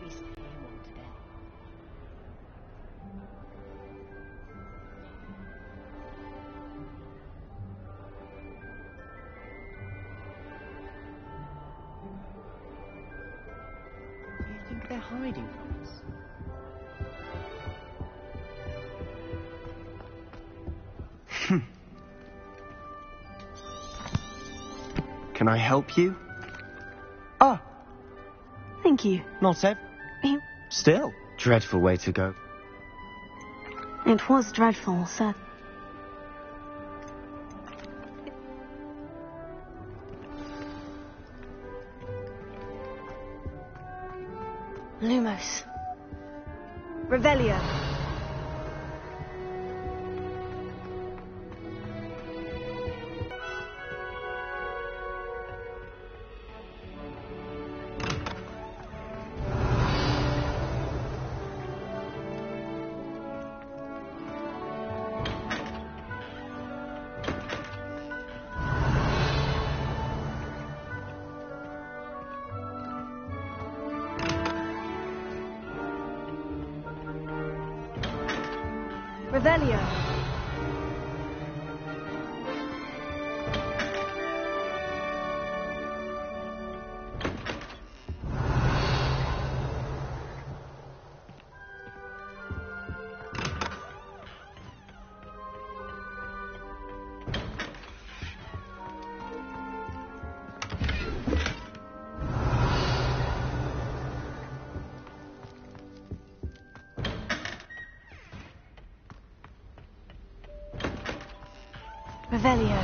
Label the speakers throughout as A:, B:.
A: Maybe stay one today. Do you think they're hiding from us?
B: Can I help you?
C: Oh. Thank you.
B: Not ev... Still. Dreadful way to go.
C: It was dreadful, sir. Lumos. Revelio. Revelio. Revelio.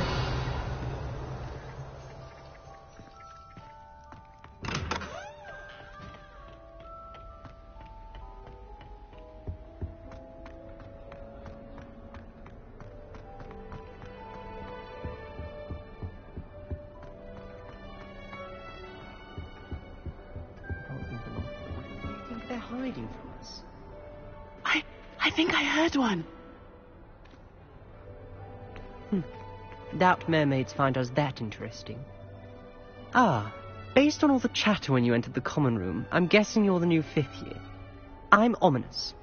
A: You think they're hiding from us?
D: I think I heard one.
A: Doubt mermaids find us that interesting. Ah, based on all the chatter when you entered the common room, I'm guessing you're the new 5th year. I'm Ominous.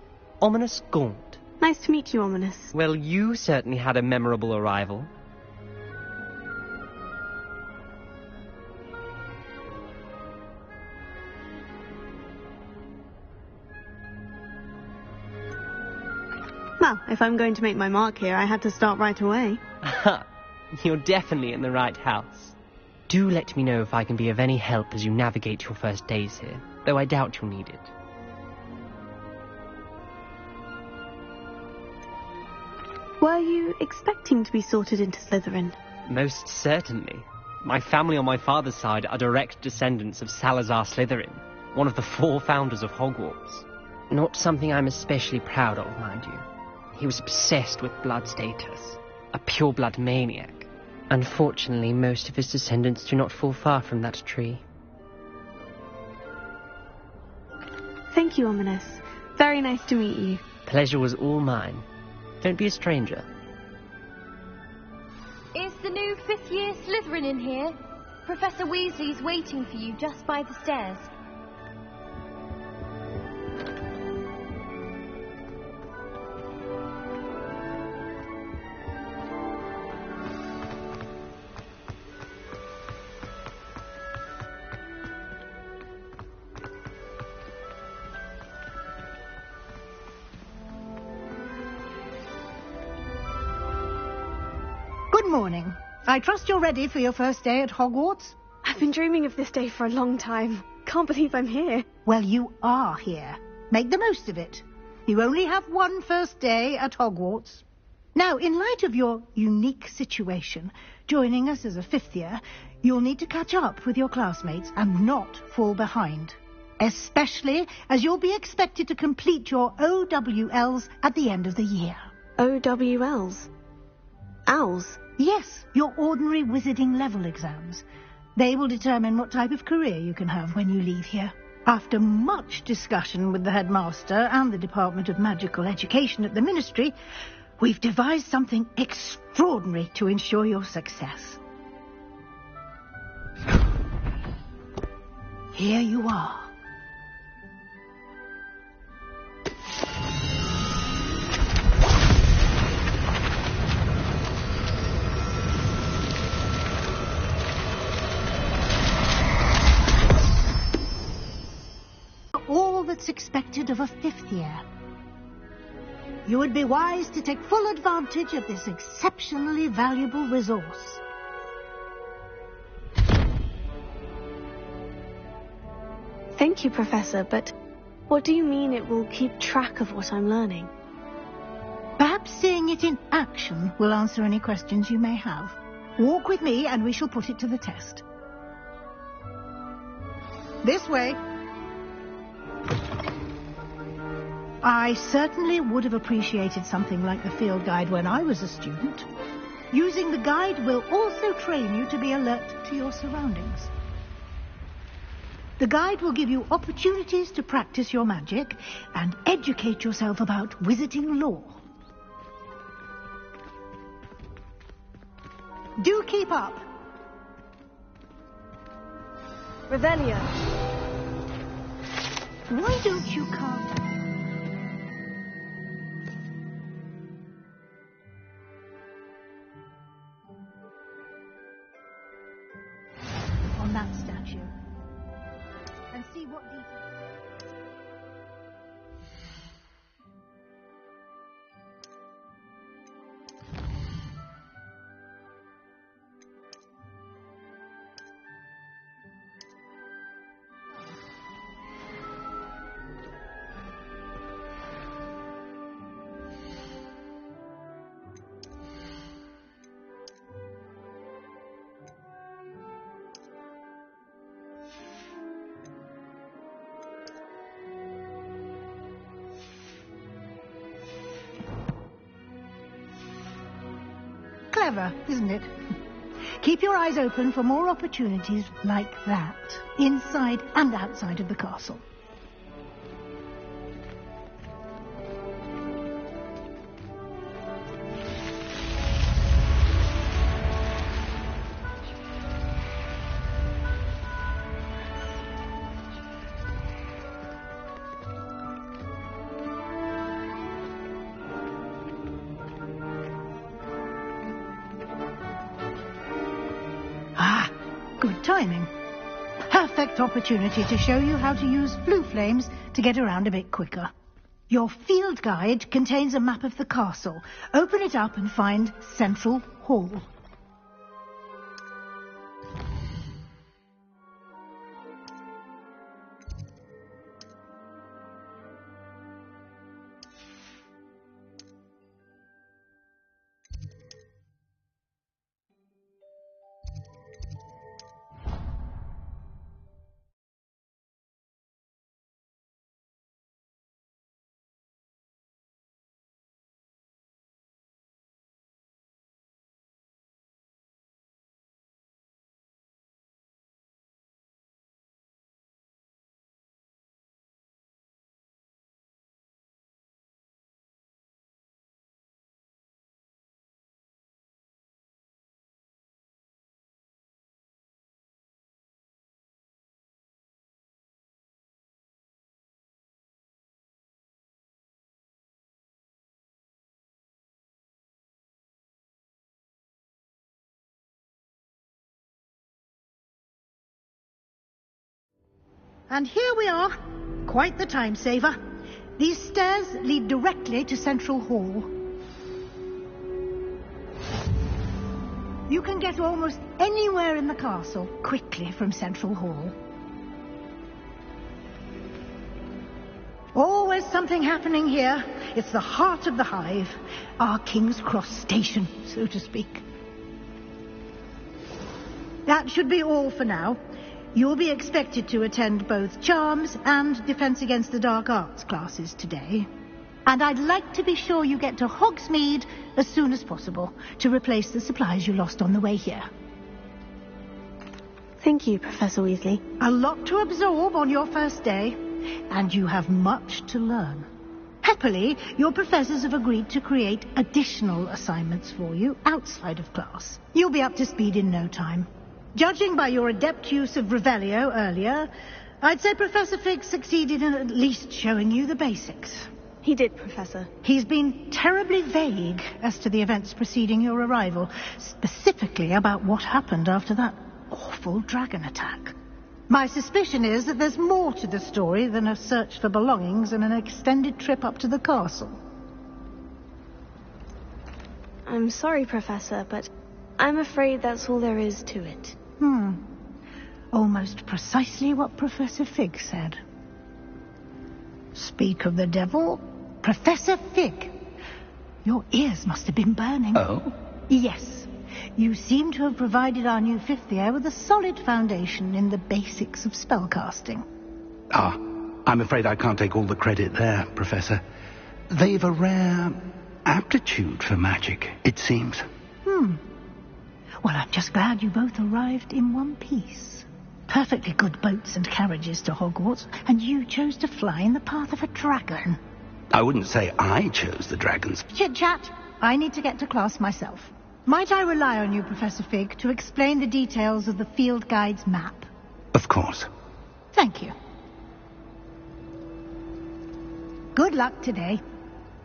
A: Ominous Gaunt.
C: Nice to meet you, Ominous.
A: Well, you certainly had a memorable arrival.
C: Well, if I'm going to make my mark here, I had to start right away.
A: You're definitely in the right house. Do let me know if I can be of any help as you navigate your first days here, though I doubt you'll need it.
C: Were you expecting to be sorted into Slytherin?
A: Most certainly. My family on my father's side are direct descendants of Salazar Slytherin, one of the 4 founders of Hogwarts. Not something I'm especially proud of, mind you. He was obsessed with blood status, a pure-blood maniac. Unfortunately, most of his descendants do not fall far from that tree.
C: Thank you, Ominous. Very nice to meet you.
A: Pleasure was all mine. Don't be a stranger.
E: Is the new 5th year Slytherin in here? Professor Weasley's waiting for you just by the stairs.
F: Good morning. I trust you're ready for your first day at Hogwarts?
C: I've been dreaming of this day for a long time. Can't believe I'm here.
F: Well, you are here. Make the most of it. You only have one first day at Hogwarts. Now, in light of your unique situation, joining us as a 5th year, you'll need to catch up with your classmates and not fall behind. Especially as you'll be expected to complete your OWLs at the end of the year.
C: OWLs? Owls?
F: Yes, your ordinary wizarding level exams. They will determine what type of career you can have when you leave here. After much discussion with the headmaster and the Department of Magical Education at the Ministry, we've devised something extraordinary to ensure your success. Here you are. expected of a 5th year. You would be wise to take full advantage of this exceptionally valuable resource.
C: Thank you, Professor, but what do you mean it will keep track of what I'm learning?
F: Perhaps seeing it in action will answer any questions you may have. Walk with me and we shall put it to the test. This way. I certainly would have appreciated something like the field guide when I was a student. Using the guide will also train you to be alert to your surroundings. The guide will give you opportunities to practice your magic and educate yourself about wizarding lore. Do keep up.
C: Revelio.
F: Why don't you come? On that statue. And see what details. Clever, isn't it? Keep your eyes open for more opportunities like that, inside and outside of the castle. Good timing. Perfect opportunity to show you how to use blue flames to get around a bit quicker. Your field guide contains a map of the castle. Open it up and find Central Hall. And here we are. Quite the time saver. These stairs lead directly to Central Hall. You can get almost anywhere in the castle quickly from Central Hall. Always something happening here. It's the heart of the hive. Our King's Cross station, so to speak. That should be all for now. You'll be expected to attend both Charms and Defense Against the Dark Arts classes today. And I'd like to be sure you get to Hogsmeade as soon as possible to replace the supplies you lost on the way here.
C: Thank you, Professor Weasley.
F: A lot to absorb on your first day, and you have much to learn. Happily, your professors have agreed to create additional assignments for you outside of class. You'll be up to speed in no time. Judging by your adept use of Revelio earlier, I'd say Professor Fig succeeded in at least showing you the basics.
C: He did, Professor.
F: He's been terribly vague as to the events preceding your arrival, specifically about what happened after that awful dragon attack. My suspicion is that there's more to the story than a search for belongings and an extended trip up to the castle.
C: I'm sorry, Professor, but I'm afraid that's all there is to it.
F: Almost precisely what Professor Fig said. Speak of the devil, Professor Fig. Your ears must have been burning.
G: Oh?
F: Yes. You seem to have provided our new fifth year with a solid foundation in the basics of spellcasting.
G: Ah, I'm afraid I can't take all the credit there, Professor. They've a rare aptitude for magic, it seems.
F: Well, I'm just glad you both arrived in one piece. Perfectly good boats and carriages to Hogwarts, and you chose to fly in the path of a dragon.
G: I wouldn't say I chose the dragons.
F: Chit-chat. I need to get to class myself. Might I rely on you, Professor Fig, to explain the details of the field guide's map?
G: Of course.
F: Thank you. Good luck today.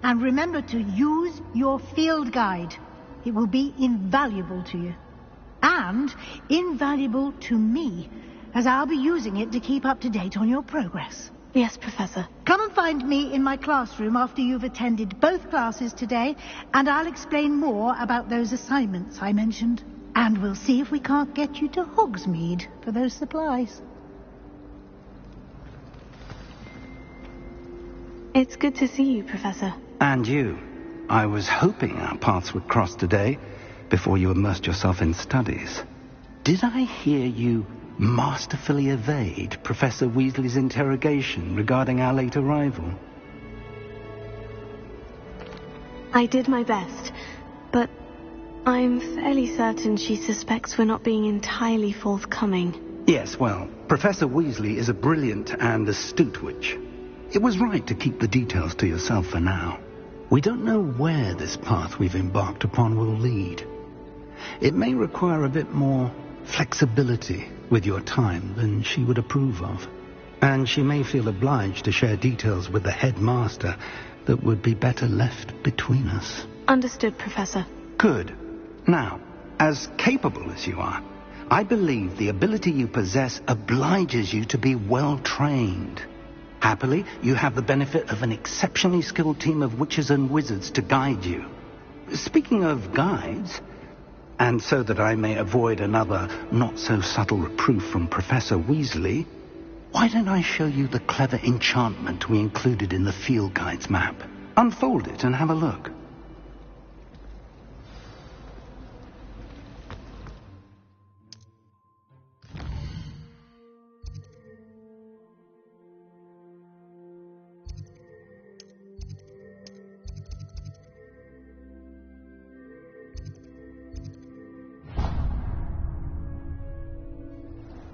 F: And remember to use your field guide. It will be invaluable to you. And invaluable to me, as I'll be using it to keep up to date on your progress.
C: Yes, Professor.
F: Come and find me in my classroom after you've attended both classes today, and I'll explain more about those assignments I mentioned. And we'll see if we can't get you to Hogsmeade for those supplies.
C: It's good to see you, Professor.
G: And you. I was hoping our paths would cross today, before you immersed yourself in studies. Did I hear you masterfully evade Professor Weasley's interrogation regarding our late arrival?
C: I did my best, but I'm fairly certain she suspects we're not being entirely forthcoming.
G: Yes, well, Professor Weasley is a brilliant and astute witch. It was right to keep the details to yourself for now. We don't know where this path we've embarked upon will lead. It may require a bit more flexibility with your time than she would approve of. And she may feel obliged to share details with the headmaster that would be better left between us.
C: Understood, Professor.
G: Good. Now, as capable as you are, I believe the ability you possess obliges you to be well trained. Happily, you have the benefit of an exceptionally skilled team of witches and wizards to guide you. Speaking of guides, and so that I may avoid another not-so-subtle reproof from Professor Weasley, why don't I show you the clever enchantment we included in the field guide's map? Unfold it and have a look.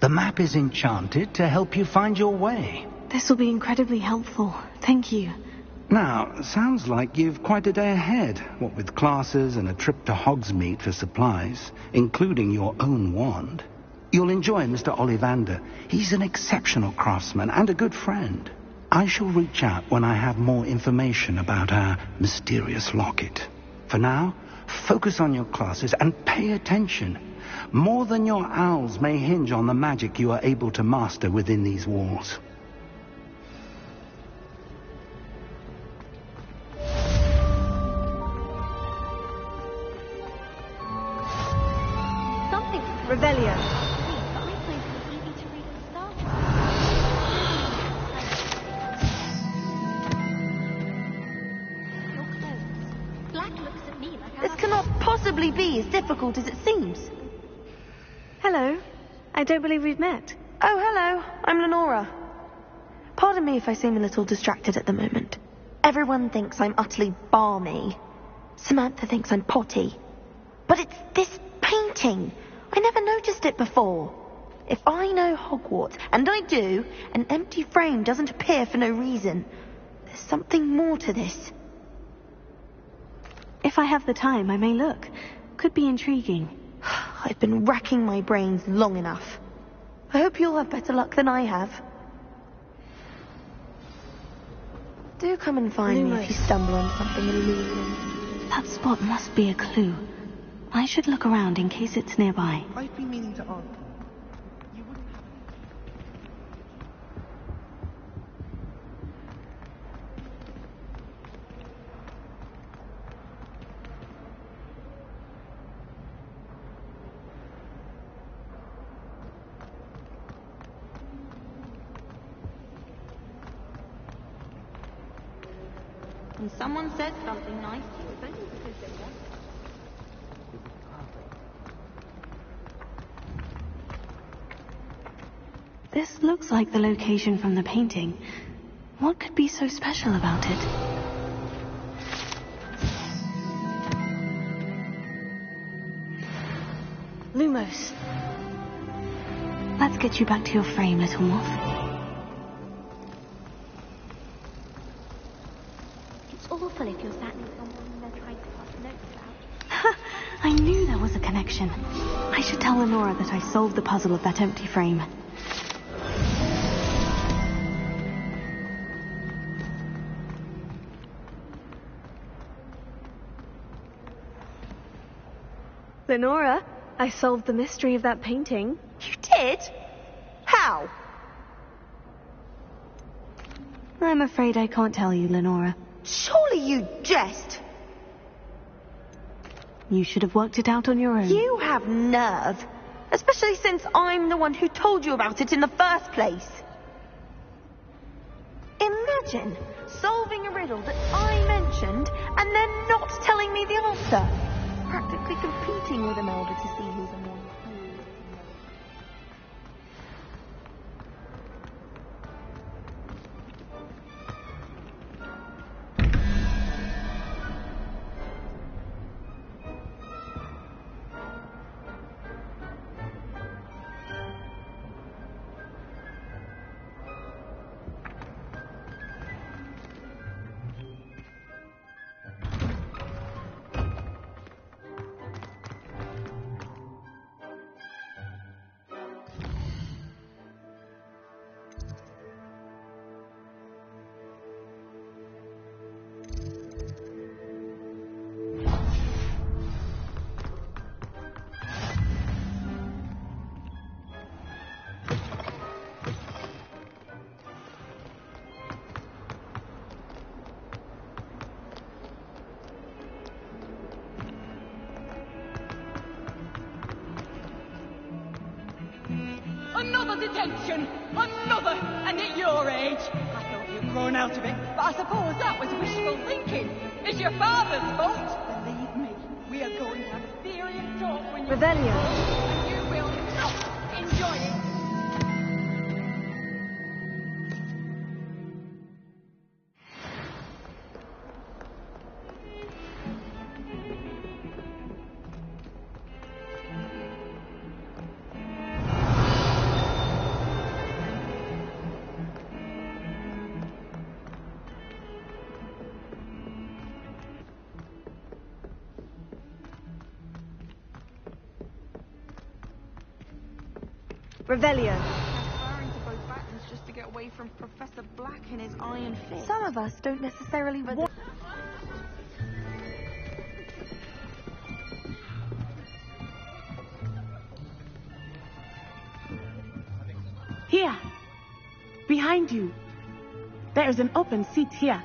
G: The map is enchanted to help you find your way.
C: This will be incredibly helpful. Thank you.
G: Now, sounds like you've quite a day ahead, what with classes and a trip to Hogsmeade for supplies, including your own wand. You'll enjoy Mr. Ollivander. He's an exceptional craftsman and a good friend. I shall reach out when I have more information about our mysterious locket. For now, focus on your classes and pay attention. More than your owls may hinge on the magic you are able to master within these walls.
E: Something.
F: Revelio.
E: But I find it easy to read the Star Wars. Your clothes. Black looks at me like
H: This cannot possibly be as difficult as it seems.
C: Hello. I don't believe we've met.
H: Oh, hello. I'm Lenora. Pardon me if I seem a little distracted at the moment. Everyone thinks I'm utterly balmy. Samantha thinks I'm potty. But it's this painting. I never noticed it before. If I know Hogwarts, and I do, an empty frame doesn't appear for no reason. There's something more to this.
C: If I have the time, I may look. Could be intriguing.
H: I've been racking my brains long enough. I hope you'll have better luck than I have. Do come and find me if you stumble on something illuminating.
C: That spot must be a clue. I should look around in case it's nearby.
B: I've been meaning to ask.
H: When someone says something nice to you, it's only because they want it.
C: This looks like the location from the painting. What could be so special about it? Lumos. Let's get you back to your frame, little moth.
E: It's awful if you're sat near someone they're trying to pass notes about.
C: I knew there was a connection. I should tell Lenora that I solved the puzzle of that empty frame. Lenora, I solved the mystery of that painting.
H: You did? How?
C: I'm afraid I can't tell you, Lenora.
H: Surely you jest.
C: You should have worked it out on your own.
H: You have nerve. Especially since I'm the one who told you about it in the first place. Imagine solving a riddle that I mentioned and then not telling me the answer. Practically competing with Imelda to see who's the more fool.
D: Another detention! Another! And at your age! I thought you'd grown out of it, but I suppose that was wishful thinking. It's your father's fault. Believe me, we are going to have a serious talk when you're
C: Revelio.
D: and you will not enjoy it.
C: Revelio.
I: Transferring to both buttons just to get away from Professor Black and his iron fist.
H: Some of us don't necessarily...
D: Here. Behind you. There is an open seat here.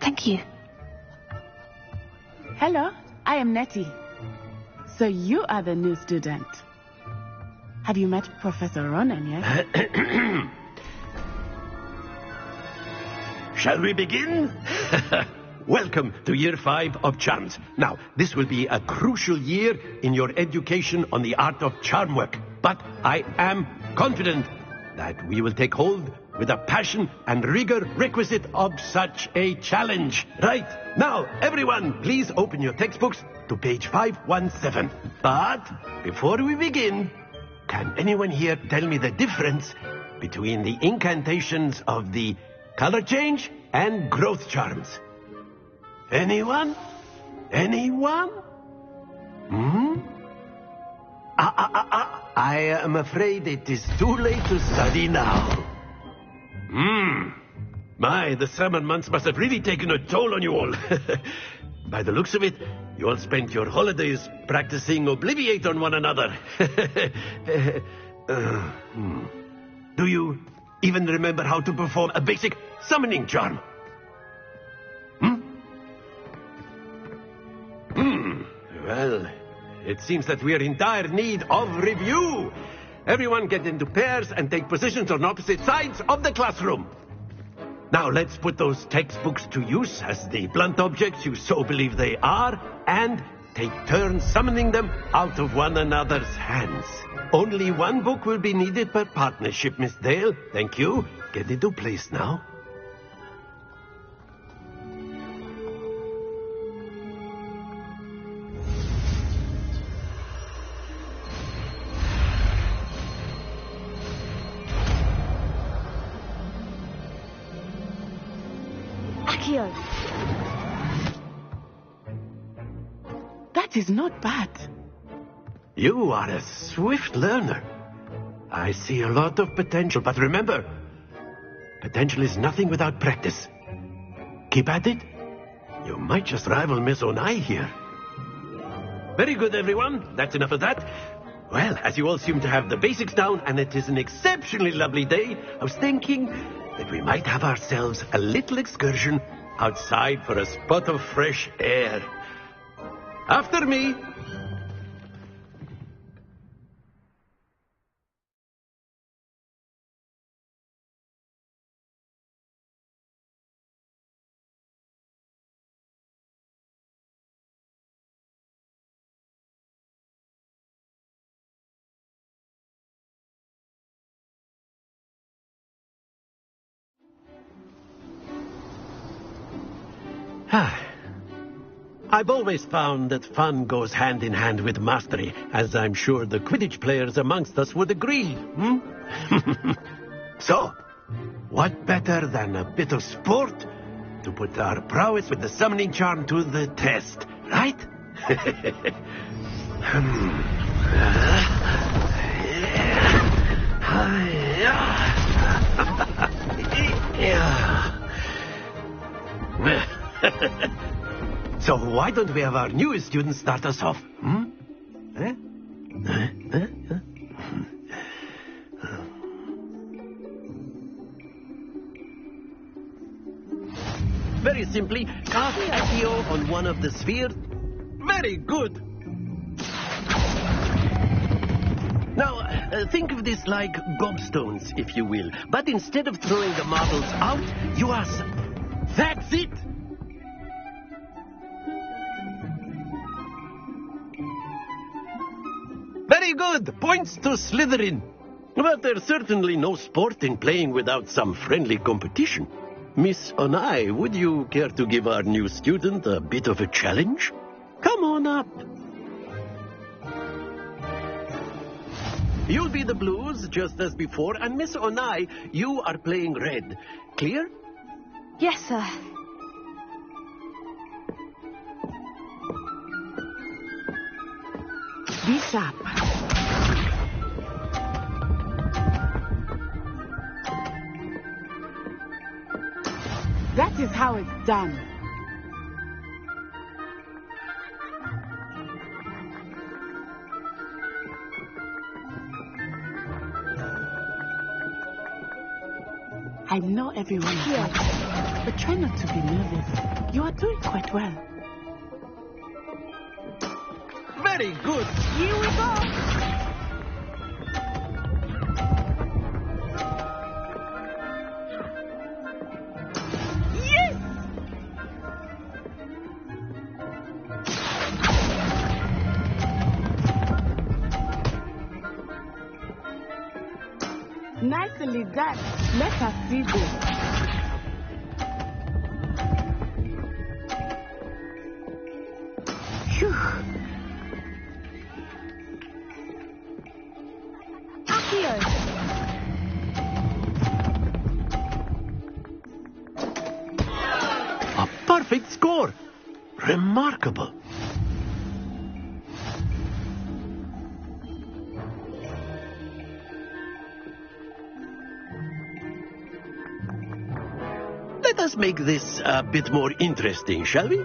C: Thank you.
D: Hello, I am Nettie. So you are the new student. Have you met Professor Ronan yet?
J: Shall we begin? Welcome to Year 5 of Charms. Now, this will be a crucial year in your education on the art of charm work. But I am confident that we will take hold with the passion and rigor requisite of such a challenge. Right, now, everyone, please open your textbooks to page 517. But before we begin, can anyone here tell me the difference between the incantations of the color change and growth charms? Anyone? Anyone? I am afraid it is too late to study now. My, the summer months must have really taken a toll on you all. By the looks of it, you all spent your holidays practicing Obliviate on one another. Do you even remember how to perform a basic summoning charm? Well, it seems that we are in dire need of review. Everyone get into pairs and take positions on opposite sides of the classroom. Now let's put those textbooks to use as the blunt objects you so believe they are, and take turns summoning them out of one another's hands. Only one book will be needed per partnership, Miss Dale. Thank you. Get into place now.
K: That is not bad.
J: You are a swift learner. I see a lot of potential, but remember, potential is nothing without practice. Keep at it. You might just rival Miss Onai here. Very good, everyone. That's enough of that. Well, as you all seem to have the basics down, and it is an exceptionally lovely day, I was thinking that we might have ourselves a little excursion outside for a spot of fresh air. After me. I've always found that fun goes hand in hand with mastery, as I'm sure the Quidditch players amongst us would agree. So, what better than a bit of sport to put our prowess with the summoning charm to the test, right? So why don't we have our newest student start us off? Very simply, cast Accio on one of the spheres. Very good. Now, think of this like gobstones, if you will. But instead of throwing the marbles out, you are... That's it! Very good. Points to Slytherin. But there's certainly no sport in playing without some friendly competition. Miss Onai, would you care to give our new student a bit of a challenge? Come on up. You'll be the blues, just as before, and Miss Onai, you are playing red. Clear?
E: Yes, sir.
K: Be sharp. That is how it's done. I know everyone is watching, but try not to be nervous. You are doing quite well.
J: Very good.
K: Here we go. Yes! Nicely done. Let us see this. Phew.
J: A perfect score. Remarkable. Let us make this a bit more interesting, shall we?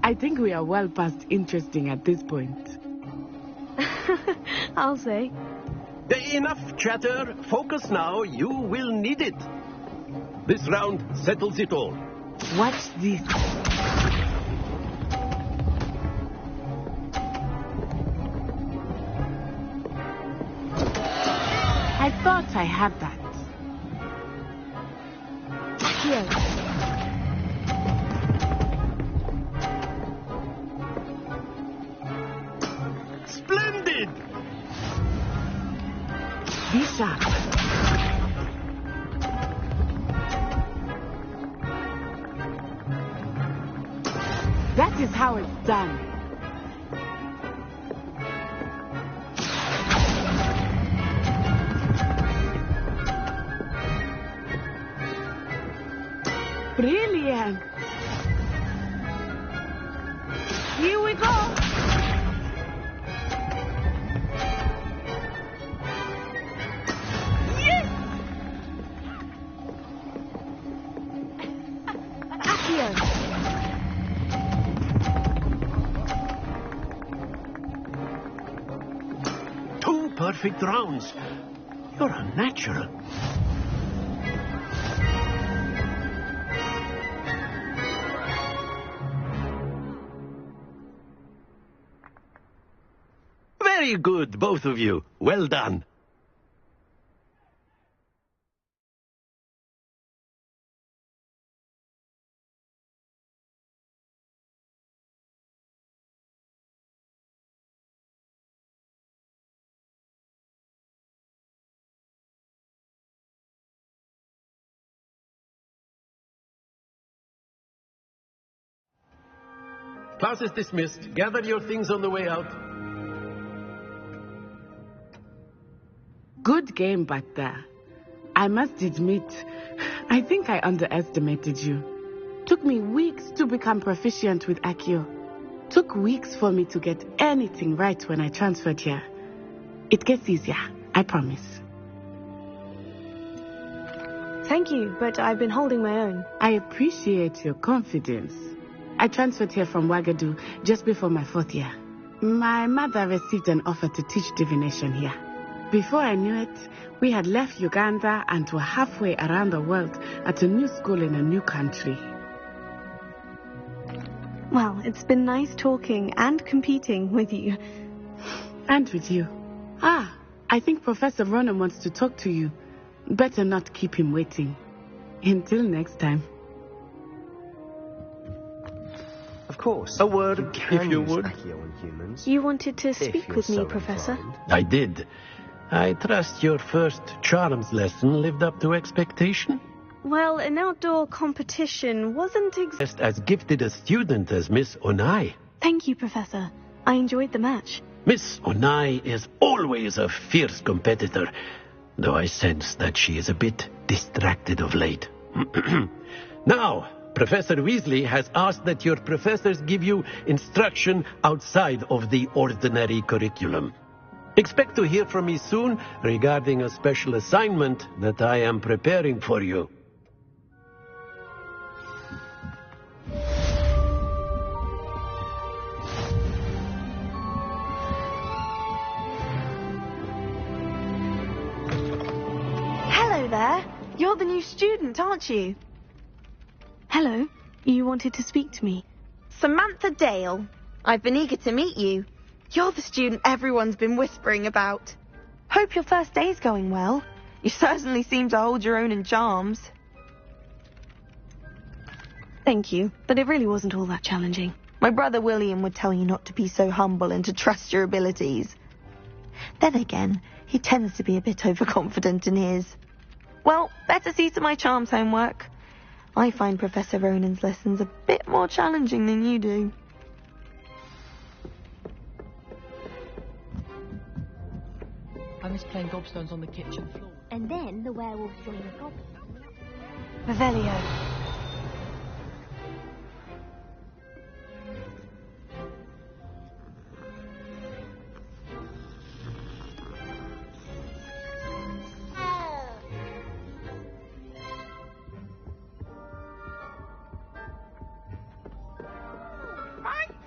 K: I think we are well past interesting at this point.
C: I'll say.
J: Enough chatter. Focus now. You will need it. This round settles it all.
K: Watch this. thought I had that.
C: Here.
J: Splendid!
K: Be sharp. That is how it's done. Brilliant. Here we go. Yes!
C: Accio.
J: Two perfect rounds. You're a natural. Very good, both of you. Well done. Class is dismissed. Gather your things on the way out.
K: Good game back there. I must admit, I think I underestimated you. Took me weeks to become proficient with Accio. Took weeks for me to get anything right when I transferred here. It gets easier, I promise.
C: Thank you, but I've been holding my own.
K: I appreciate your confidence. I transferred here from Ouagadougou just before my 4th year. My mother received an offer to teach divination here. Before I knew it, we had left Uganda and were halfway around the world at a new school in a new country.
C: Well, it's been nice talking and competing with you.
K: And with you. Ah, I think Professor Ronan wants to talk to you. Better not keep him waiting. Until next time.
B: Of course.
J: A word, if you would.
C: You wanted to speak with me, Professor?
J: I did. I trust your first charms lesson lived up to expectation?
C: Well, an outdoor competition wasn't
J: Just as gifted a student as Miss Onai.
C: Thank you, Professor. I enjoyed the match.
J: Miss Onai is always a fierce competitor, though I sense that she is a bit distracted of late. Now, Professor Weasley has asked that your professors give you instruction outside of the ordinary curriculum. Expect to hear from me soon regarding a special assignment that I am preparing for you.
H: Hello there. You're the new student, aren't you?
C: Hello. You wanted to speak to me?
H: Samantha Dale. I've been eager to meet you. You're the student everyone's been whispering about. Hope your first day's going well. You certainly seem to hold your own in charms.
C: Thank you, but it really wasn't all that challenging.
H: My brother William would tell you not to be so humble and to trust your abilities. Then again, he tends to be a bit overconfident in his. Well, better see to my charms homework. I find Professor Ronan's lessons a bit more challenging than you do.
L: I miss playing gobstones on the kitchen floor.
E: And then the werewolves join the goblins.
C: Revelio.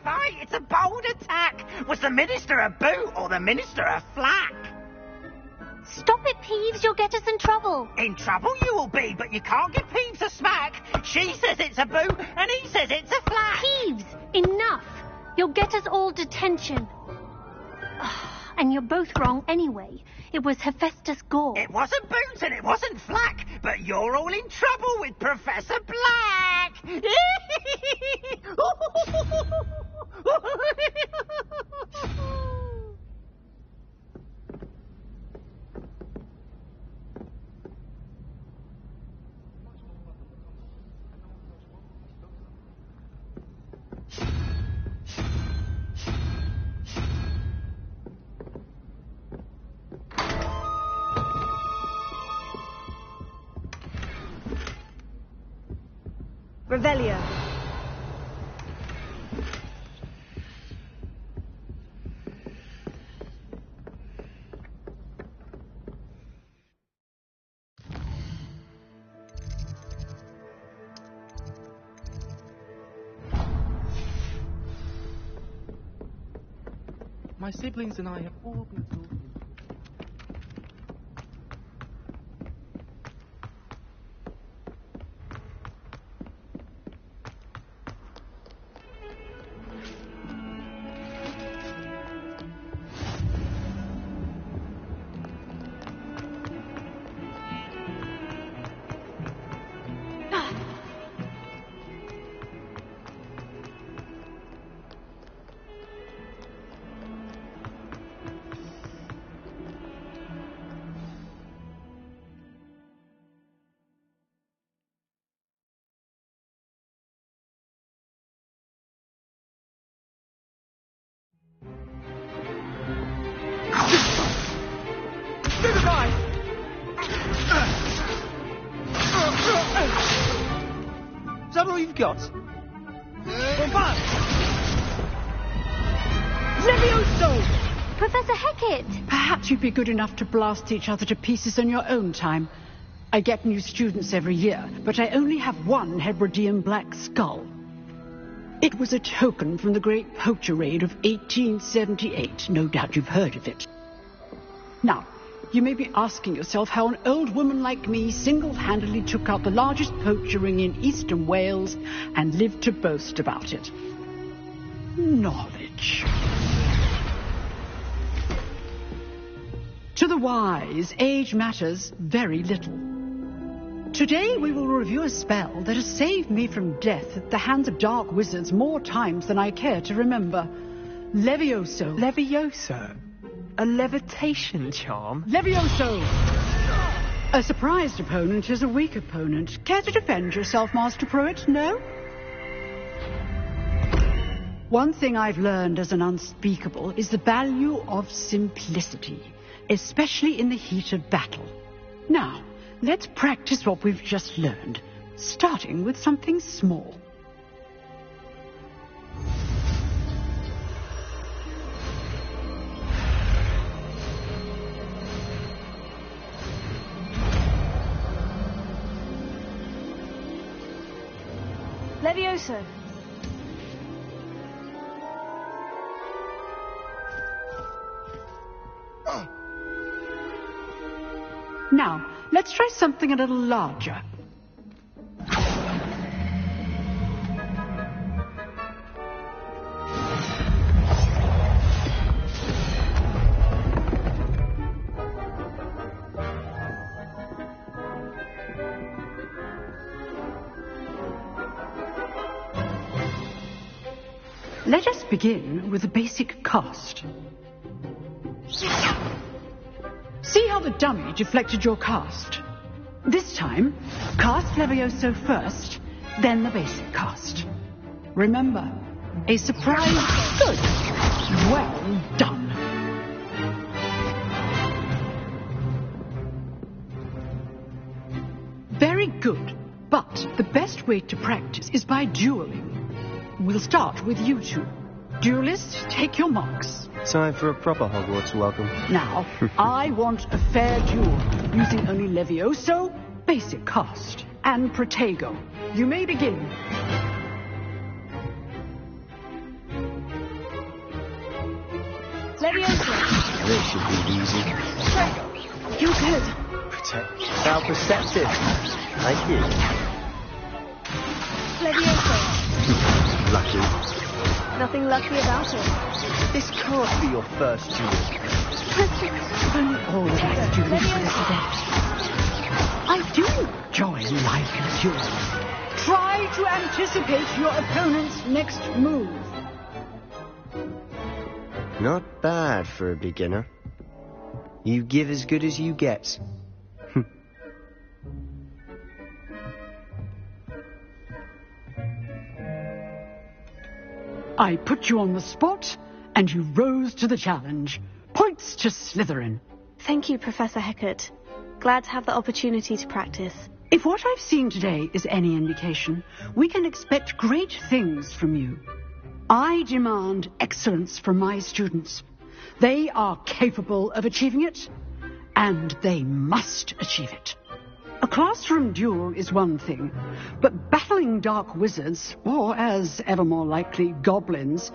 M: Fight! It's a bold attack! Was the Minister a boot or the Minister a flack?
E: Stop it, Peeves. You'll get us in trouble.
M: In trouble you will be, but you can't give Peeves a smack. She says it's a boot, and he says it's a flack.
E: Peeves, enough. You'll get us all detention. And you're both wrong anyway. It was Hephaestus Gore.
M: It wasn't Boots and it wasn't Flack, but you're all in trouble with Professor Black!
C: Revelio.
L: My siblings and I have all been talking.
B: Is that all you've got?
N: Levioso!
E: Professor Hecat!
N: Perhaps you'd be good enough to blast each other to pieces in your own time. I get new students every year, but I only have one Hebridean black skull. It was a token from the Great Poacher Raid of 1878. No doubt you've heard of it. Now, you may be asking yourself how an old woman like me single-handedly took out the largest poacher ring in eastern Wales and lived to boast about it. Knowledge. To the wise, age matters very little. Today we will review a spell that has saved me from death at the hands of dark wizards more times than I care to remember. Levioso.
A: Levioso? A levitation charm?
N: Levioso! A surprised opponent is a weak opponent. Care to defend yourself, Master Pruitt? No? One thing I've learned as an unspeakable is the value of simplicity, especially in the heat of battle. Now, let's practice what we've just learned, starting with something small.
C: Levioso.
N: Now, let's try something a little larger. Let us begin with the basic cast. See how the dummy deflected your cast? This time, cast Levioso first, then the basic cast. Remember, a surprise. Good. Well done. Very good, but the best way to practice is by dueling. We'll start with you two. Duelists, take your marks.
B: Time for a proper Hogwarts welcome.
N: Now, I want a fair duel, using only Levioso, basic cast, and Protego. You may begin.
C: Levioso.
B: This should be easy.
N: You good.
B: Protect. How perceptive. Thank you.
C: Levioso.
B: Lucky.
C: nothing lucky about it.
B: This can't be your first duel.
N: If only all the best students were as adept. I do enjoy life in a duel. Try to anticipate your opponent's next move.
B: Not bad for a beginner. You give as good as you get.
N: I put you on the spot, and you rose to the challenge. Points to Slytherin.
C: Thank you, Professor Hecat. Glad to have the opportunity to practice.
N: If what I've seen today is any indication, we can expect great things from you. I demand excellence from my students. They are capable of achieving it, and they must achieve it. A classroom duel is one thing, but battling dark wizards, or as ever more likely, goblins,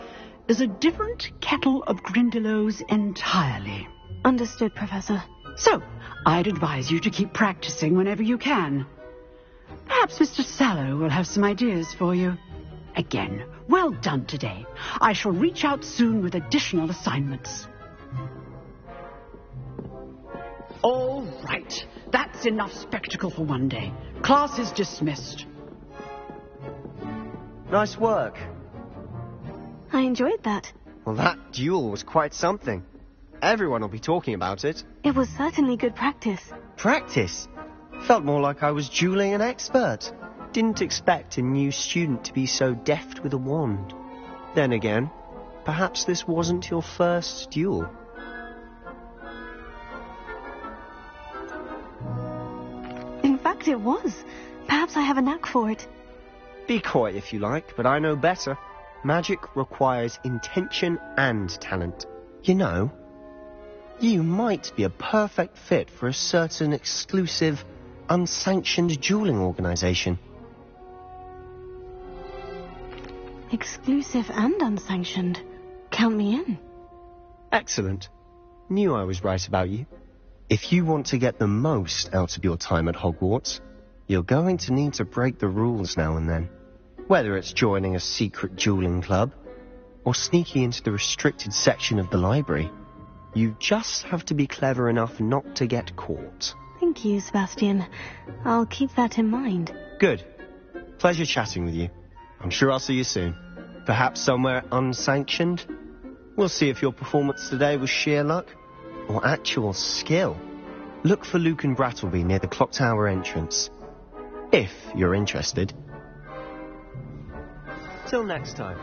N: is a different kettle of Grindylows entirely.
C: Understood, Professor.
N: So, I'd advise you to keep practicing whenever you can. Perhaps Mr. Sallow will have some ideas for you. Again, well done today. I shall reach out soon with additional assignments. All right. That's enough spectacle for one day. Class is dismissed.
B: Nice work.
C: I enjoyed that.
B: Well, that duel was quite something. Everyone will be talking about it.
C: It was certainly good practice.
B: Practice? Felt more like I was dueling an expert. Didn't expect a new student to be so deft with a wand. Then again, perhaps this wasn't your first duel.
C: In fact, it was. Perhaps I have a knack for it.
B: Be coy if you like, but I know better. Magic requires intention and talent. You know, you might be a perfect fit for a certain exclusive, unsanctioned dueling organization.
C: Exclusive and unsanctioned. Count me in.
B: Excellent. Knew I was right about you. If you want to get the most out of your time at Hogwarts, you're going to need to break the rules now and then. Whether it's joining a secret dueling club, or sneaking into the restricted section of the library, you just have to be clever enough not to get caught.
C: Thank you, Sebastian. I'll keep that in mind.
B: Good. Pleasure chatting with you. I'm sure I'll see you soon. Perhaps somewhere unsanctioned? We'll see if your performance today was sheer luck or actual skill. Look for Luke and Brattleby near the clock tower entrance. If you're interested. Till next time.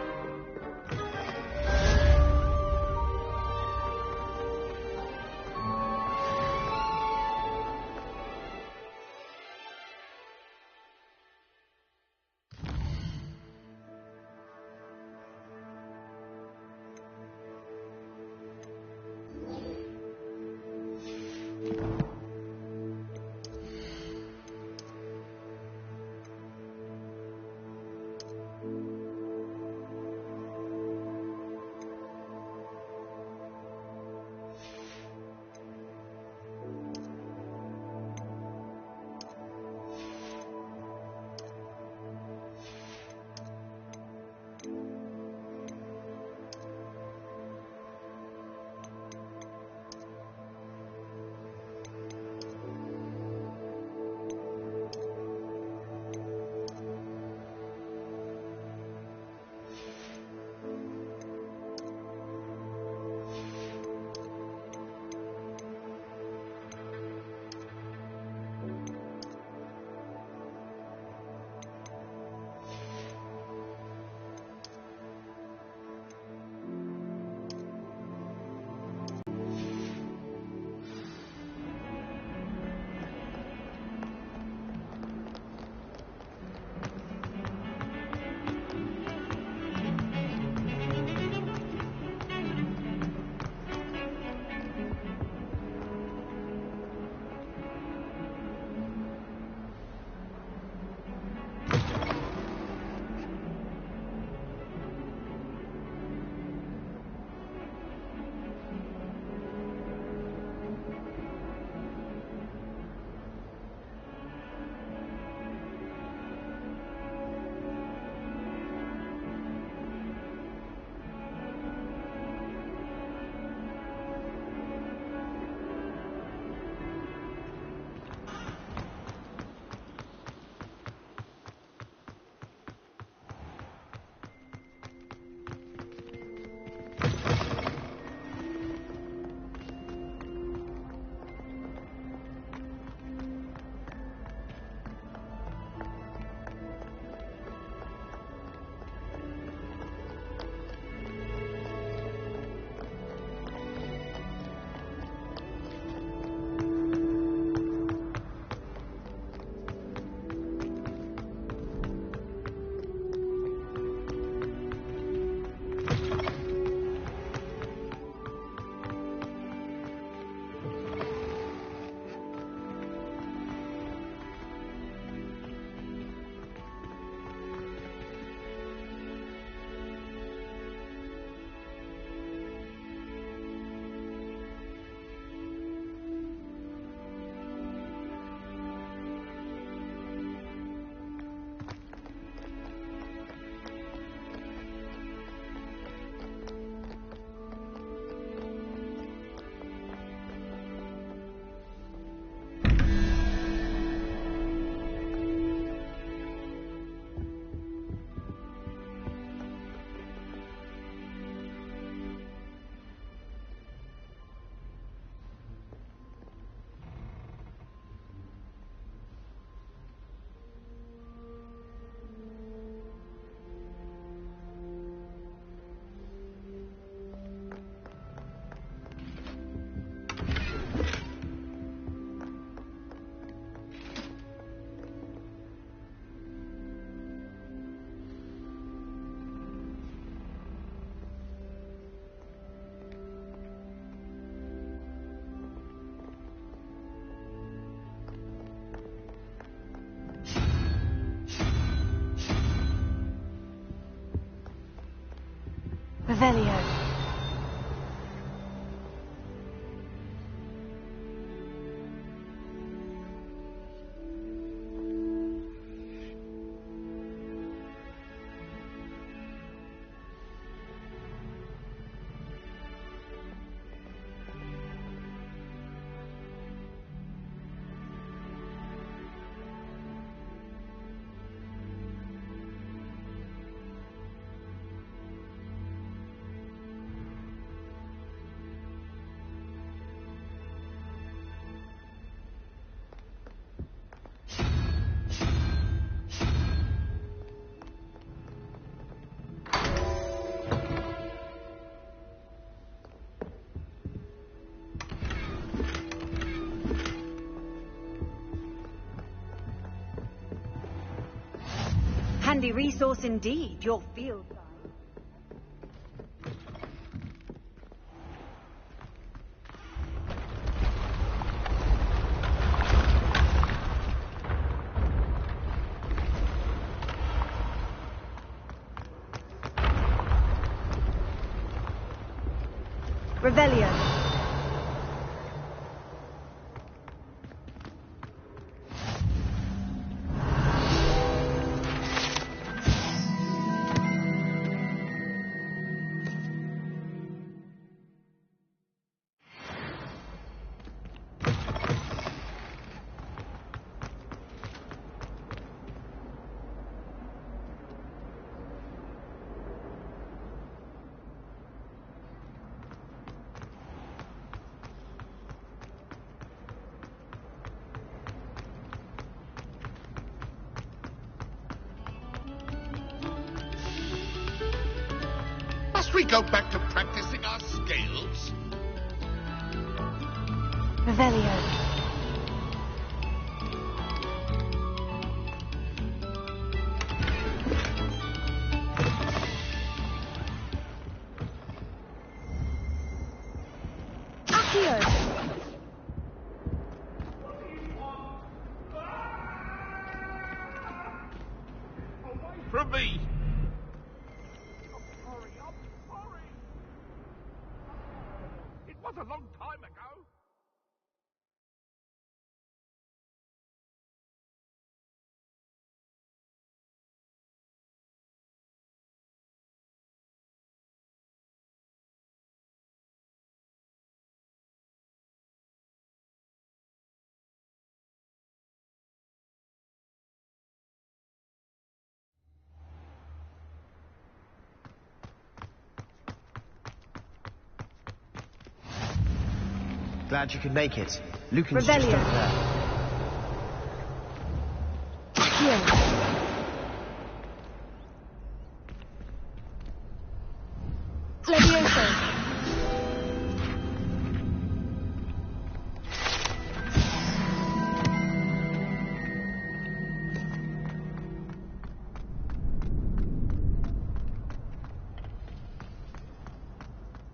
C: Revelio.
O: Handy resource indeed, your field guide. Revelio.
P: Must we go back to practicing our scales?
C: Revelio.
P: From me! It was a long time ago.
B: Glad you could make it. Lucan's
O: Revelio.
B: just over there.
C: Levioso.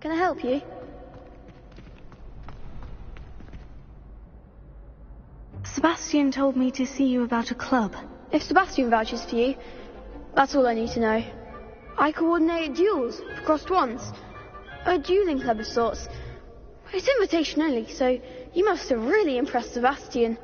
E: Can I help you?
C: Sebastian told me to see you about a club.
E: If Sebastian vouches for you, that's all I need to know. I coordinate duels for crossed wands. A dueling club of sorts. It's invitation only, so you must have really impressed Sebastian.